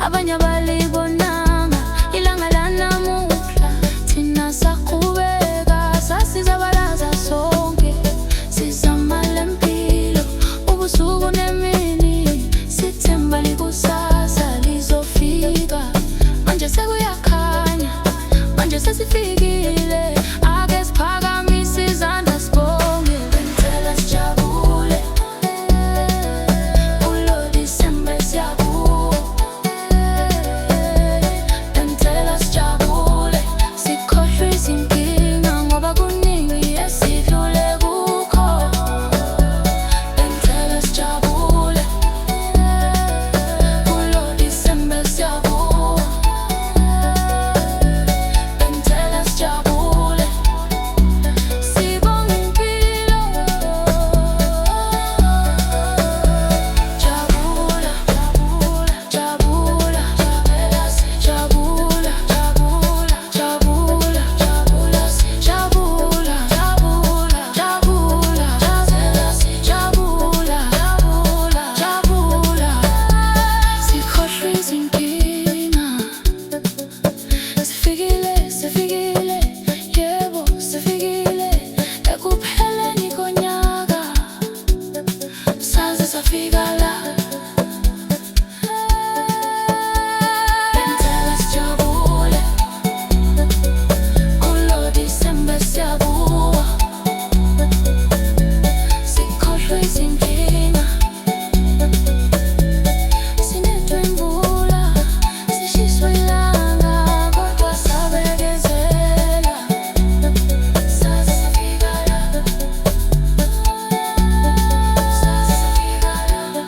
abanye abalibonanga ilanga lanamuhla. Thina saqhubeka sasizabalaza sonke, sizamala impilo ubusuku nemini, sithemba likusasa lizofika. Manje sekuyakhanya, manje sesifikile, ake siphakamise izandla sibonge. Benzela sijabule kulo December siyakuwo. Benzela sijabule sikhohlwe izinkinga ngoba kuningi esidlule kukho. Benzela sijabule kulo December siyakuwo. Benzela sijabule sibonga impilo. Jabula, jabula, jabula, jabula, jabula, jabula, jabula, jabula, jabula, jabula, sikhohlwe izinkinga. Sifikile, sifikile, yebo sifikile ekupheleni konyaka, saze safika la. Benzela sijabule kulo December siyakuwo. Sikhohlwe izinkinga, sinethwe imvula, sishiswe ilanga, kodwa sabekezela, saze safika la. Saze safika la.